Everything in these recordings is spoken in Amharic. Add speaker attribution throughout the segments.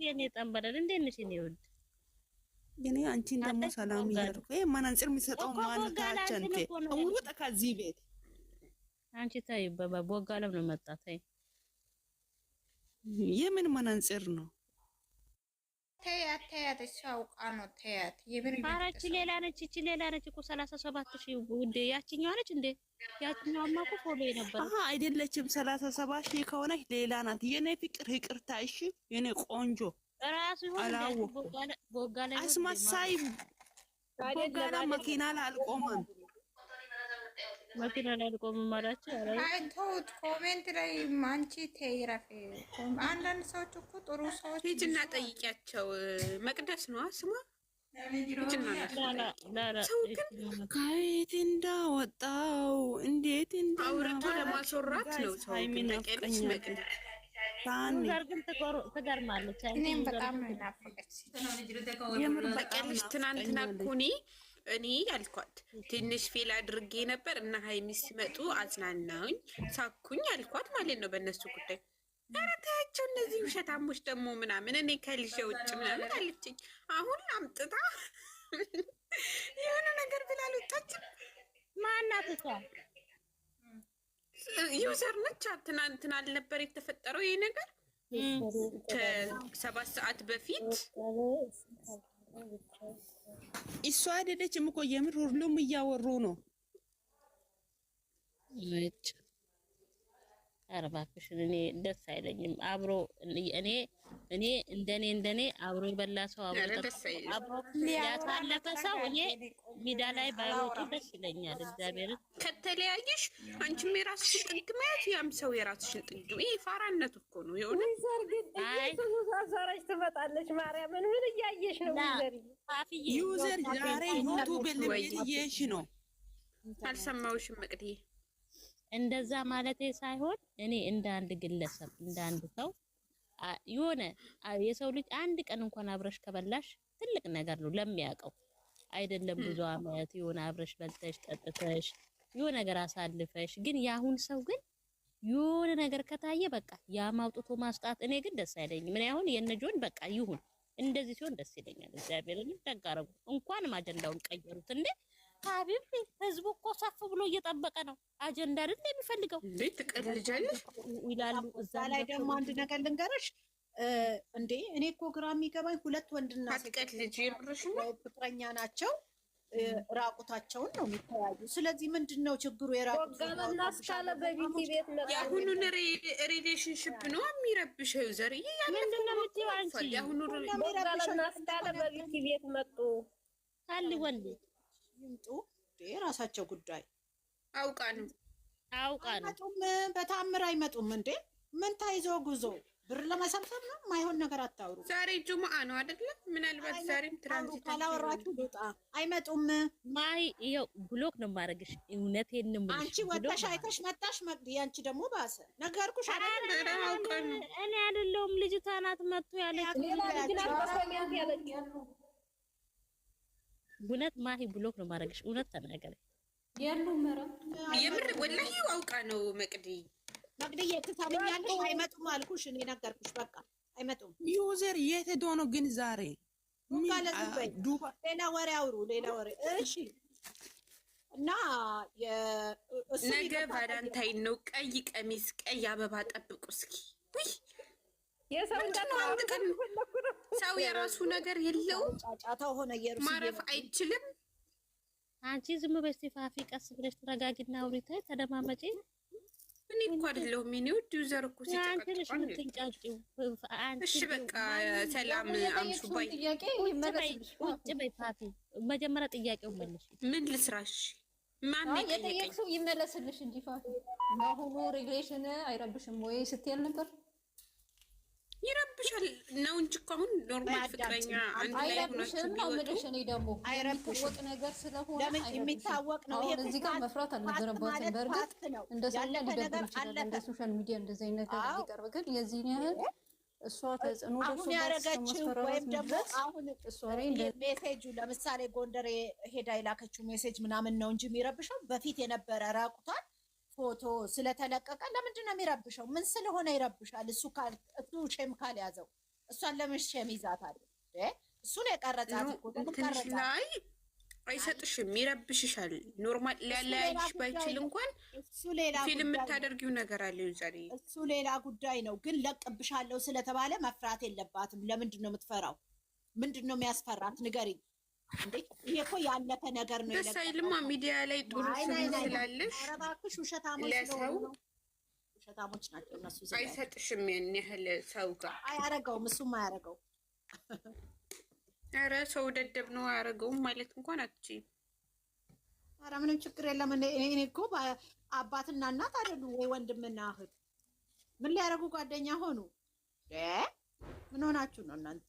Speaker 1: የኔ ጠንበለል እንዴት ነሽ? እኔ ውድ
Speaker 2: ግን አንቺን ደግሞ ሰላም ይያርኩ። መነጽር የሚሰጠው ማን ታች አንተ ውጣ ከዚህ ቤት።
Speaker 1: አንቺ ታይ በቦጋለም ነው መጣ። ታይ
Speaker 2: የምን መነጽር ነው?
Speaker 3: ተያት እሷ አውቃ ነው። ተያት የምን
Speaker 1: አራች ሌላ ነች። እቺ ሌላ ነች እኮ 37,000 ውዴ። ያቺኛዋ ነች እንዴ? ያቺኛዋማ እኮ ፎሎ ነበር።
Speaker 2: አይደለችም። 37,000 ከሆነች ሌላ ናት። የኔ ፍቅር ይቅርታ። እሺ የኔ ቆንጆ
Speaker 1: ራሱ ይሁን ቦጋለ
Speaker 2: አስመሳይ ቦጋለ መኪና ላይ አልቆመም።
Speaker 1: መኪና ላይ አልቆመም ማለት
Speaker 3: አይ ተውት። ኮሜንት ላይ ማንቺ ተይራፊ አንዳንድ ሰዎች እኮ ጥሩ ሰዎች
Speaker 4: ሂጂና ጠይቂያቸው። መቅደስ ነው ስሟ።
Speaker 2: ከየት እንዳወጣው እንዴት
Speaker 4: አውርቶ ለማስወራት ነው ሰው የሚነቀልሽ መቅደስ
Speaker 1: ትገርማለች።
Speaker 3: እኔም በጣም ነው ናፈቀች።
Speaker 4: የምር በቀልሽ ትናንትና እኮ እኔ ያልኳት ትንሽ ፌል አድርጌ ነበር እና ሀይሚ ሲመጡ አጽናናውኝ ሳኩኝ አልኳት ማለት ነው በእነሱ ጉዳይ። ኧረ ተያቸው እነዚህ ውሸታሞች ደግሞ ምናምን እኔ ከልጄ ውጭ ምናምን አለችኝ። አሁን አምጥታ የሆነ ነገር ብላ አልወጣችም።
Speaker 1: ማናት እሷ?
Speaker 4: ዩዘር ነች። ትናንትና አልነበር የተፈጠረው ይሄ ነገር ከ7 ሰዓት በፊት
Speaker 2: እሷ አይደለችም እኮ የምር ሁሉም እያወሩ ነው።
Speaker 1: ኧረ እባክሽን እኔ ደስ አይለኝም። አብሮ እኔ እንደኔ አብሮ የበላ ሰው አብሮ ያሳለፈ ሰው እኔ ሜዳ ላይ ባይወጡ ደስ ይለኛል። እግዚአብሔር
Speaker 4: ከተለያየሽ አንቺም የራስሽን ጥግ መያዝ ያም ሰው የራስሽን ጥግ። ይሄ ፋራነት እኮ ነው። የሆነ
Speaker 5: አይ ተዛዛራች ትመጣለች። ማርያምን ምን እያየሽ ነው?
Speaker 2: ዩዘር ዛሬ ዩቲዩብ ለየሽ ነው።
Speaker 4: አልሰማውሽም መቅዲ።
Speaker 1: እንደዛ ማለቴ ሳይሆን እኔ እንደ አንድ ግለሰብ እንደ አንድ ሰው የሆነ የሰው ልጅ አንድ ቀን እንኳን አብረሽ ከበላሽ ትልቅ ነገር ነው ለሚያውቀው አይደለም። ብዙ አመት የሆነ አብረሽ በልተሽ ጠጥተሽ የሆነ ነገር አሳልፈሽ ግን ያሁን ሰው ግን የሆነ ነገር ከታየ በቃ ያ ማውጥቶ ማስጣት እኔ ግን ደስ አይለኝም። ምን ያሁን የነጆን በቃ ይሁን እንደዚህ ሲሆን ደስ ይለኛል። እግዚአብሔርን ደጋረጉ እንኳንም አጀንዳውን ቀየሩት እንዴ! ሀቢብ ህዝቡ እኮ ሰፍ ብሎ እየጠበቀ ነው። አጀንዳ አይደል የሚፈልገው?
Speaker 4: እንዴት ትቀልጃለሽ
Speaker 1: ይላሉ። እዛ
Speaker 6: ላይ ደግሞ አንድ ነገር ልንገርሽ እንዴ እኔ እኮ ግራ የሚገባኝ ሁለት ወንድና ሴት ልጅ ፍቅረኛ ናቸው፣ ራቁታቸውን ነው የሚተያዩ። ስለዚህ ምንድነው ችግሩ?
Speaker 5: የራቁታለ በቢቲ ቤት ነው
Speaker 4: ያሁኑን ሪሌሽንሺፕ ነው የሚረብሸው። ዘር
Speaker 1: ምንድነው የምትይው አንቺ?
Speaker 4: ያሁኑ
Speaker 5: ሪሌሽንሺፕ በቢቲ ቤት መጡ
Speaker 1: ካሊ ወንድ
Speaker 6: ይምጡ የራሳቸው ጉዳይ።
Speaker 4: አውቃ ነው
Speaker 6: አይመጡም፣ በታምር አይመጡም። እንዴ ምን ታይዞ ጉዞ ብር ለመሰብሰብ ነው? ማይሆን ነገር አታውሩ።
Speaker 4: ዛሬ ጁምአ ነው አይደለ? ምናልባት ዛሬም ትራንዚት
Speaker 6: ካላወራችሁ ሉጣ አይመጡም።
Speaker 1: ማይ ይኸው ብሎክ ነው ማድረግሽ። እውነቴን ነው የምልሽ።
Speaker 6: አንቺ ወጣሽ አይተሽ መጣሽ መቅዲ። አንቺ ደግሞ ባሰ ነገርኩሽ አይደል?
Speaker 1: እኔ አይደለሁም ልጅቷ ናት መጥቶ ያለች። እውነት ማሂ ብሎክ ነው ማድረግሽ። እውነት ተናገረ
Speaker 4: የምር ወላሂ አውቃ ነው መቅዲ።
Speaker 6: መቅዲ ትሰሚኛለሽ? አይመጡም አልኩሽ። እኔ ነገርኩሽ። በቃ አይመጡም።
Speaker 2: ዩዘር የት ሄዶ ነው ግን ዛሬ?
Speaker 6: ሌላ ወሬ አውሩ፣ ሌላ ወሬ። እሺ እና
Speaker 4: ነገ ቫላንታይን ነው። ቀይ ቀሚስ፣ ቀይ አበባ ጠብቁ እስኪ። ሰው የራሱ ነገር የለውም።
Speaker 6: ጫጫታው ሆነ
Speaker 4: ማረፍ አይችልም።
Speaker 1: አንቺ ዝም በይ ፋፊ፣ ቀስ ብለሽ ተረጋጊና አውሪታ ተደማመጪ።
Speaker 4: እኔ እኮ አይደለሁም የእኔ ውድ ዩዘር እኮ
Speaker 1: ሲጨቃጨቁ።
Speaker 4: እሺ በቃ ሰላም አምሹ ባይ።
Speaker 1: ቁጭ በይ ፋፊ፣ መጀመሪያ ጥያቄውን መልሽ።
Speaker 4: ምን ልስራሽ? ማን
Speaker 5: የጠየቅሽው ይመለስልሽ እንጂ ፋፊ። በአሁኑ ሪሌሽን አይረብሽም ወይ ስትል ነበር?
Speaker 4: ይረብሻል ነው እንጂ እኮ አሁን ኖርማል ፍቅረኛ አንድ ላይ ሆናችሁ ቢወጡ
Speaker 5: ደግሞ አይረብሽም ነገር ስለሆነ
Speaker 6: የሚታወቅ ነው።
Speaker 5: ይሄ እዚህ ጋር መፍራት አልነበረባትም። በእርግጥ እንደ ሰው ሊደብር ይችላል፣ እንደ ሶሻል ሚዲያ እንደዚህ አይነት ነገር ሊቀርብ ግን የዚህን ያህል እሷ ተጽዕኖ
Speaker 6: አሁን ያረጋችው ወይም ደግሞ አሁን እሷ ሜሴጁ ለምሳሌ ጎንደር ሄዳ የላከችው ሜሴጅ ምናምን ነው እንጂ የሚረብሸው በፊት የነበረ ራቁቷል ፎቶ ስለተለቀቀ ለምንድን ነው የሚረብሸው? ምን ስለሆነ ይረብሻል? እሱ ሼም ካልያዘው እሷን ለምን ሸሚዛታል? እሱን የቀረጻት እኮ
Speaker 4: ትንሽ ላይ አይሰጥሽም፣ ይረብሽሻል። ኖርማል ሊያለያይሽ ባይችል እንኳን
Speaker 6: እሱ ሌላ
Speaker 4: ፊልም የምታደርጊው ነገር አለ ዛሬ።
Speaker 6: እሱ ሌላ ጉዳይ ነው። ግን ለቅብሻለሁ ስለተባለ መፍራት የለባትም። ለምንድን ነው የምትፈራው? ምንድን ነው የሚያስፈራት? ንገሪኝ እንዴ! ይሄ እኮ ያለፈ ነገር ነው።
Speaker 4: ደስ አይልማ ሚዲያ ላይ ጥሩ ስላለሽ።
Speaker 6: ኧረ እባክሽ ውሸታሞች ነው። ውሸታሞች ናቸው እነሱ።
Speaker 4: አይሰጥሽም ያን ያህል ሰው ጋር
Speaker 6: አያረገውም። እሱም አያረገው።
Speaker 4: ኧረ ሰው ደደብ ነው አያረገውም ማለት እንኳን አትችይም።
Speaker 6: ኧረ ምንም ችግር የለም። እኔ እኮ አባትና እናት አይደሉ ወይ ወንድምና እህት? ምን ሊያደርጉ ጓደኛ ሆኑ? ምን ሆናችሁ ነው እናንተ?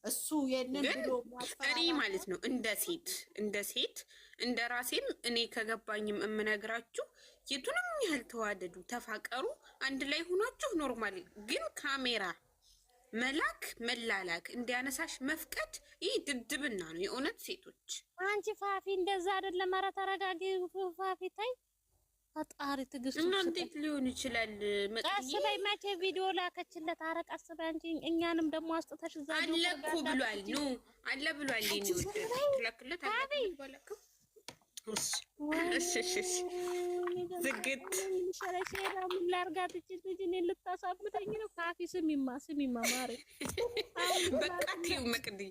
Speaker 6: እሱ የነን ብሎ
Speaker 4: እኔ ማለት ነው እንደ ሴት እንደ ራሴም እኔ ከገባኝም እምነግራችሁ የቱንም ያህል ተዋደዱ፣ ተፋቀሩ፣ አንድ ላይ ሆናችሁ ኖርማል። ግን ካሜራ መላክ መላላክ እንዲያነሳሽ መፍቀድ ይህ ድድብና ነው። የእውነት ሴቶች
Speaker 1: አንቺ ፋፊ እንደዛ አይደለም። ኧረ ተረጋጊ ፋፊ ታይ። ፈጣሪ ትግስቱ
Speaker 4: እና እንዴት ሊሆን ይችላል?
Speaker 1: ቀስ በይ። መቼ ቪዲዮ ላከችለት? ኧረ ቀስ በይ አንቺ። እኛንም ደግሞ አስጥተሽ እዛ
Speaker 4: አለ እኮ ብሏል። ኑ አለ ብሏል። ይሄን ይወደድ ለክለት አለ ባለከው እሺ ዝግት
Speaker 1: ሸረሸራ ምን ላርጋት? እቺ ልታሳብደኝ ነው። ካፊ ስሚማ ማሪ
Speaker 4: በቃ ተይው መቅዲ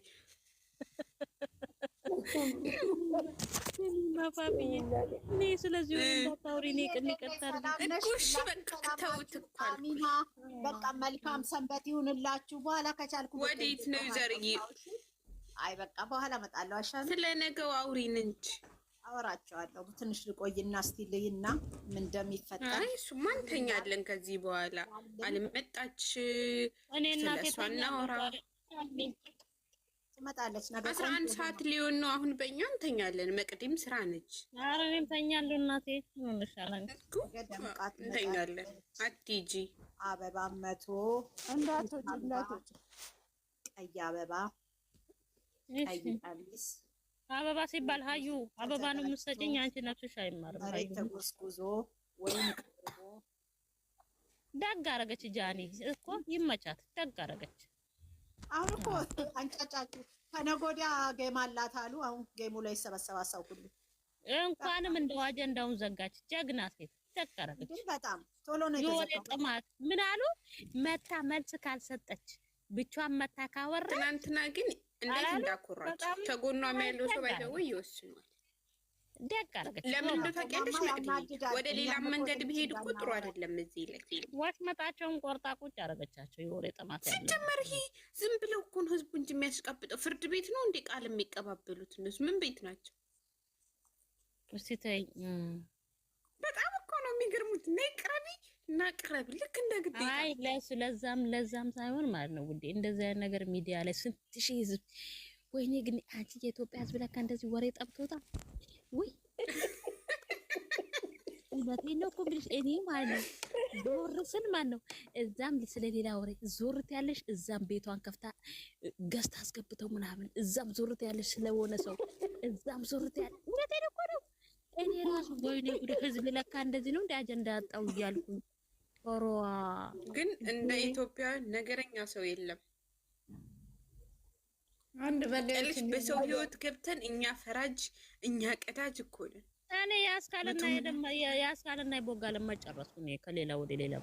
Speaker 1: ማፋብኝ እኔ ስለዚህ እንዳታውሪ እኔ ቅንቀታር
Speaker 4: እሺ በቃ ተውት እኮ
Speaker 6: አሚና። በቃ መልካም ሰንበት ይሁንላችሁ። በኋላ ከቻልኩ
Speaker 4: ወዴት ነው ዘርዬ?
Speaker 6: አይ በቃ በኋላ እመጣለሁ። አሻም
Speaker 4: ስለ ነገው አውሪን እንጂ
Speaker 6: አወራቸዋለሁ። ትንሽ ልቆይና እስቲ ልይና ምን እንደሚፈጠር።
Speaker 4: አይ እሱማ እንተኛለን ከዚህ በኋላ አልመጣች።
Speaker 1: እኔ እናቴ
Speaker 4: እናወራ
Speaker 6: ትመጣለች። ነገ
Speaker 4: 11 ሰዓት ሊሆን ነው አሁን። በእኛ እንተኛለን። መቅዲም ስራ ነች።
Speaker 1: ኧረ እኔም ተኛለሁ እናቴ። ምን ይሻላል?
Speaker 4: እንተኛለን። አትሂጂ።
Speaker 6: አበባ መቶ
Speaker 5: እንዳትወጪ
Speaker 6: ቀይ አበባ ቀይ ቀሚስ
Speaker 1: አበባ ሲባል ሀዩ አበባ ነው የምትሰጪኝ አንቺ። ነፍስሽ አይማርም። ሀዩ
Speaker 6: ተጎዝጉዞ ወይም ቀርቦ
Speaker 1: ደግ አደረገች። ጃኒ እኮ ይመቻት። ደግ አደረገች።
Speaker 6: አሁን እኮ አንጫጫችሁ። ከነገ ወዲያ ጌም አላት አሉ። አሁን ጌሙ ላይ ይሰበሰባል ሰው ሁሉ።
Speaker 1: እንኳንም እንደው አጀንዳውን ዘጋች። ጀግና ሴት። ደግ አደረገች።
Speaker 6: ግን በጣም ቶሎ ነው
Speaker 1: የወሬ ጥማት። ምን አሉ መታ መልስ ካልሰጠች ብቻዋን መታ ካወራ።
Speaker 4: ትናንትና ግን እንዴት እንዳኮራች ከጎኗ ያለው ሰው ባይተው ይወስኗል።
Speaker 1: ደግ አደረገች።
Speaker 4: ለምን እንደው ታውቂያለሽ መቅዲ፣ ወደ ሌላ መንገድ ቢሄድ እኮ ጥሩ አይደለም። እዚህ ላይ
Speaker 1: ወሽመጣቸውን ቆርጣ ቁጭ አደረገቻቸው። የወሬ ጥማት ያለው
Speaker 4: ሲጀመር ይሄ ዝም ብለው እኮ ነው ህዝቡ እንጂ የሚያስቀብጠው። ፍርድ ቤት ነው እንዴ ቃል የሚቀባበሉት? እነሱ ምን ቤት ናቸው?
Speaker 1: እስቲ ተይ።
Speaker 4: በጣም እኮ ነው የሚገርሙት። ነይ ቅረቢ እና ቅረቢ ልክ እንደ ግዴታ።
Speaker 1: አይ ለዛም ሳይሆን ማለት ነው ውዴ፣ እንደዚህ አይነት ነገር ሚዲያ ላይ ስንት ሺህ ህዝብ። ወይኔ ግን አንቺ የኢትዮጵያ ህዝብ ለካ እንደዚህ ወሬ ጠብቶታል ወይ? እውነቴን ነው እኮ ብልሽ እኔ ማለት ነው ዞር ስል ማለት ነው እዛም ስለሌላ ወሬ ዞርት ያለሽ፣ እዛም ቤቷን ከፍታ ገዝታ አስገብተው ምናምን፣ እዛም ዞርት ያለሽ ስለሆነ ሰው እዛም ዞርት ያለ። እውነቴን እኮ ነው። እኔ ራሱ ወይኔ ጉድ ህዝብ ለካ እንደዚህ ነው እንደ አጀንዳ አጣው እያልኩኝ። ኦሮዋ
Speaker 4: ግን እንደ ኢትዮጵያ ነገረኛ ሰው የለም።
Speaker 5: አንድ በሌሎች
Speaker 4: በሰው ህይወት ገብተን እኛ ፈራጅ እኛ ቀዳጅ እኮ ነን።
Speaker 1: እኔ ያስካልና ይቦጋል ማጨረስኩ ነው ከሌላ ወደ ሌላ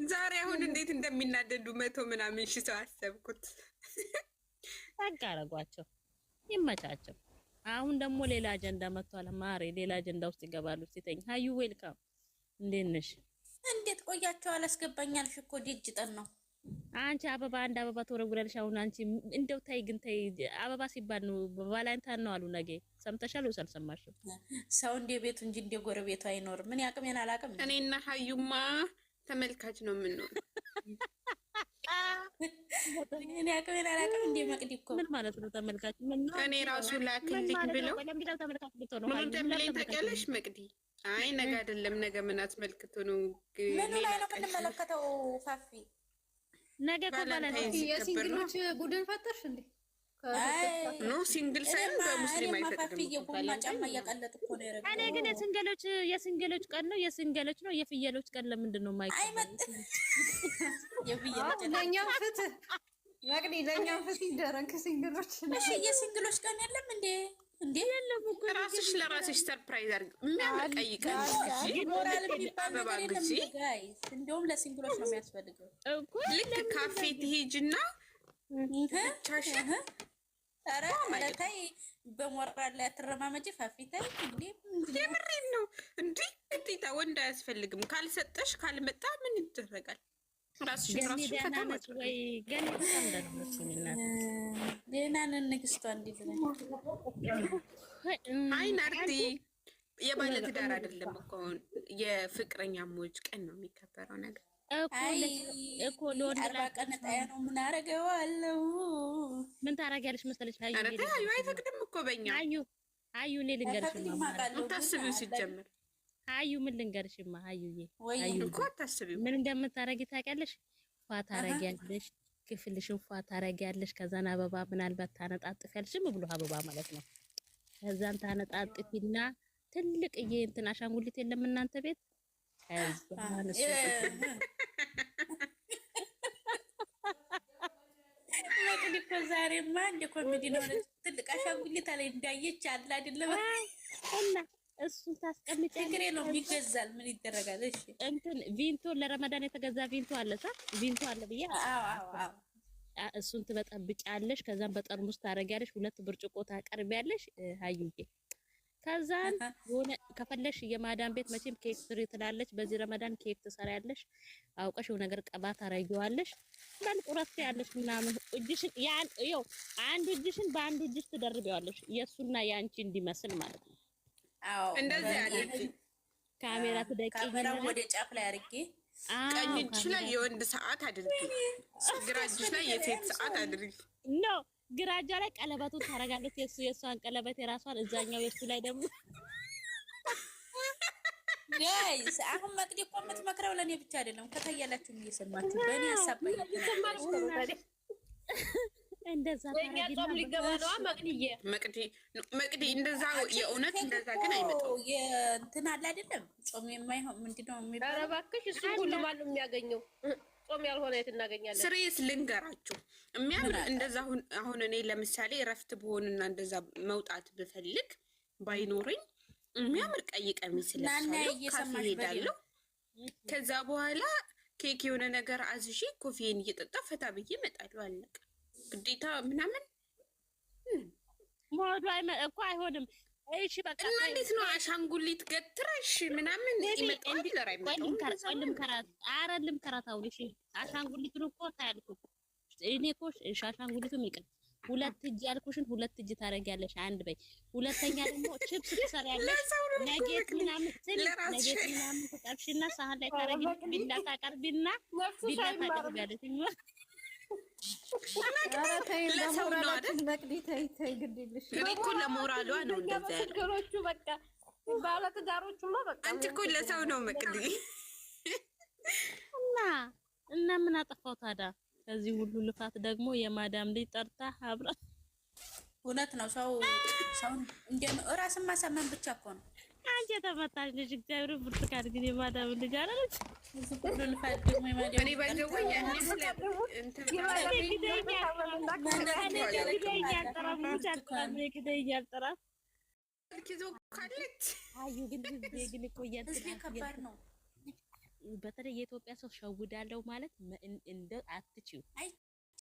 Speaker 4: ዛሬ አሁን እንዴት እንደሚናደዱ 100 ምናምን ሺህ ሰው አሰብኩት።
Speaker 1: ታጋረጓቸው ይመቻቸው። አሁን ደግሞ ሌላ አጀንዳ መጥቷል። ማሬ ሌላ አጀንዳ ውስጥ ይገባሉ። ሲተኝ ሀዩ ዌልካም። እንዴት ነሽ?
Speaker 7: እንዴት ቆያቸው? አላስገባኛልሽ እኮ ዲጅጠን ነው።
Speaker 1: አንቺ አበባ አንድ አበባ ተወረጉራልሽ። አሁን አንቺ እንደው ታይ ግን ታይ አበባ ሲባል ነው ቫላንታይን ነው አሉ። ነገ ሰምተሻል ወይስ አልሰማሽም?
Speaker 7: ሰው እንደ ቤቱ እንጂ እንደ ጎረቤቱ አይኖርም። ምን ያቅሜን አላቅም።
Speaker 4: እኔና ሀዩማ ተመልካች ነው የምንሆን።
Speaker 7: እኔ ያቅሜን አላቅም። እንደ መቅዲ እኮ
Speaker 1: ምን ማለት ነው ተመልካች? ምን ነው
Speaker 4: እኔ ራሱ ላክልኝ ብለው ምን እንደምለኝ ታውቂያለሽ መቅዲ? አይ ነገ አይደለም ነገ ምን አስመልክቶ ነው?
Speaker 7: ምን ላይ ነው የምንመለከተው? ፋፊ
Speaker 1: ነገ ከባላንታይን
Speaker 5: የሲንግሎች ቡድን ፈጠርሽ እንዴ?
Speaker 4: ኖ ሲንግል ሳይሆን በሙስሊም አይፈቅድም።
Speaker 1: እኔ ግን የሲንግሎች ቀን ነው የሲንግሎች ነው የፍየሎች ቀን ለምንድን ነው የማይቀበሉት?
Speaker 6: ለኛው ፍትህ መቅዲ ለኛው ፍትህ ይደረግ። ሲንግሎች
Speaker 7: እሺ የሲንግሎች ቀን የለም እንዴ? እንዴ የለም እኮ
Speaker 4: ራስሽ ለራስሽ ሰርፕራይዝ አድርግ። የሚያምር ቀይ ቀን
Speaker 7: ሞራል የሚባል ነገር የለም ጋይስ። እንደውም ለሲንግሎች ነው የሚያስፈልገው እኮ።
Speaker 4: ልክ ካፌ ትሄጂና ብቻሽን
Speaker 7: ኧረ ታይ በሞራል ላይ አትረማመጂ ፋፊታይ። እንዴ
Speaker 4: የምሬን ነው እንዴ? ግዴታ ወንድ አያስፈልግም። ካልሰጠሽ ካልመጣ ምን ይደረጋል? ራስሽ ፈታ ማለት
Speaker 1: ወይ ገና እንደነሱኝና
Speaker 7: ደህና ንግስቷ እንዴት ነው?
Speaker 4: አይ ናርቲ የባለ ትዳር አይደለም እኮ የፍቅረኛሞች ቀን ነው የሚከበረው ነገር
Speaker 1: እኮ ለወንድ
Speaker 7: አርባ ቀን ጣያ ነው። ምን አረገዋለሁ?
Speaker 1: ምን ታረጊያለሽ መሰለሽ?
Speaker 4: አዩ አይፈቅድም እኮ በእኛ
Speaker 1: አዩ እኔ ልንገርሽማ
Speaker 4: ታስቢው ሲጀምር
Speaker 1: አዩ ምን ልንገርሽማ አዩዬ
Speaker 4: አዩ እኮ ታስቢው
Speaker 1: ምን እንደምታረጊ ታውቂያለሽ? ፏ ታረጊያለሽ፣ ክፍልሽን ፏ ታረጊያለሽ። ከዛን አበባ ምናልባት ታነጣጥፊያለሽ። ዝም ብሎ አበባ ማለት ነው። ከዛን ታነጣጥፊና ትልቅዬ እንትን አሻንጉሊት የለም እናንተ ቤት
Speaker 7: ዛሬማ እንደ ኮሜዲ ነው። ትልቅ አሻንጉሊት አለ እንዳየች አለ አይደለም
Speaker 1: እና እሱን ታስቀምጪ።
Speaker 7: ችግሬ ነው ይገዛል። ምን ይደረጋል? እሺ
Speaker 1: እንትን ቪንቶ ለረመዳን የተገዛ ቪንቶ አለ ቪንቶ አለ ብዬ እሱን ትበጠብጫለሽ። ከዛም በጠርሙስ ታረጊያለሽ። 2 ብርጭቆ ታቀርቢያለሽ ሀዩዬ። ከዛን ሆነ ከፈለሽ የማዳም ቤት መቼም ኬክ ስሪ ትላለች። በዚህ ረመዳን ኬክ ትሰሪያለሽ። አውቀሽ ነገር ቀባት ታረጊዋለሽ። ቁረት ያለሽ ምናምን እጅሽን ያን ይው አንዱ እጅሽን በአንዱ እጅሽ ትደርቢዋለሽ። የሱና ያንቺ እንዲመስል ማለት ነው።
Speaker 7: አዎ
Speaker 4: እንደዚህ ያለች
Speaker 1: ካሜራ
Speaker 7: ካሜራው ወደ ጫፍ ላይ አድርጌ
Speaker 4: ቀኝ እጅሽ ላይ የወንድ ሰዓት አድርጊ፣ ግራ እጅሽ ላይ የሴት ሰዓት አድርጊ።
Speaker 1: ኖ ግራ እጇ ላይ ቀለበቱን ታረጋለች። የሷን ቀለበት የራሷን እዛኛው የሱ ላይ ደግሞ
Speaker 7: ጋይስ አሁን መቅዲ እኮ የምትመክረው ለእኔ ብቻ አይደለም። ከታያላችሁ እየሰማችሁ በእኔ ሀሳብ
Speaker 1: እንደዛ
Speaker 8: ጾም ሊገባ ነው
Speaker 4: መቅዲ እንደዛ የእውነት እንደዛ ግን አይመጣም።
Speaker 7: እንትን አለ አይደለም ጾም የማይሆን ምንድነው የሚባለው?
Speaker 8: ኧረ እባክሽ እሱ ሁሉ ማን ነው የሚያገኘው? ጾም ያልሆነ የት እናገኛለን?
Speaker 4: ስሬስ ልንገራችሁ የሚያምር እንደዛ አሁን እኔ ለምሳሌ እረፍት ብሆንና እንደዛ መውጣት ብፈልግ ባይኖርኝ የሚያምር ቀይ ቀሚስ ለብሳለሁ፣ ካፌ ሄዳለሁ። ከዛ በኋላ ኬክ የሆነ ነገር አዝዤ ኮፊዬን እየጠጣ ፈታ ብዬ እመጣለሁ። አለቀ። ግዴታ ምናምን
Speaker 1: ሞዱ እኮ አይሆንም። እሺ በቃ
Speaker 4: እና እንዴት ነው አሻንጉሊት ገትረሽ ምናምን ይመጣል?
Speaker 1: ልምከራታው እሺ አሻንጉሊቱን እኮ ታያልኩ እኔ እኮ አሻንጉሊቱም ይቅር 2 እጅ ያልኩሽን 2 እጅ ታረጊያለሽ። አንድ በይ። ሁለተኛ ደግሞ ቺፕስ ትሰሪያለሽ። ነጌት ምናምን ትጠብሽና ሳህን ላይ ታረጊያለሽ። ቢላ ታቀርቢና ቢላ ታቀርቢያለሽ።
Speaker 4: ለሰው ነው አይደል? መቅዲ ተይ ግድልሽ። እኔ እኮ ለሞራሏ ነው እንደዛ ያለው።
Speaker 8: በቃ ባለትዳሮቹማ በቃ
Speaker 4: አንቺ እኮ ለሰው ነው መቅዲ።
Speaker 1: እና ምን አጠፋው ታዲያ? ከዚህ ሁሉ ልፋት ደግሞ የማዳም ልጅ ጠርታ አብራ።
Speaker 7: እውነት ነው። ሰው እንደ ራስን ማሳመን ብቻ እኮ ነው።
Speaker 1: አንቺ የተመታሽ ልጅ እግዚአብሔር ብርቱካን ግን የማዳም ልጅ አላለች።
Speaker 7: ሁሉ ልፋት ደግሞ የማዳም
Speaker 4: እኔ ባይዘው ያኔ ስለ እንትን
Speaker 7: ከባድ ነው።
Speaker 1: በተለይ የኢትዮጵያ ሰው ሸውዳለው ማለት እንደ አትችው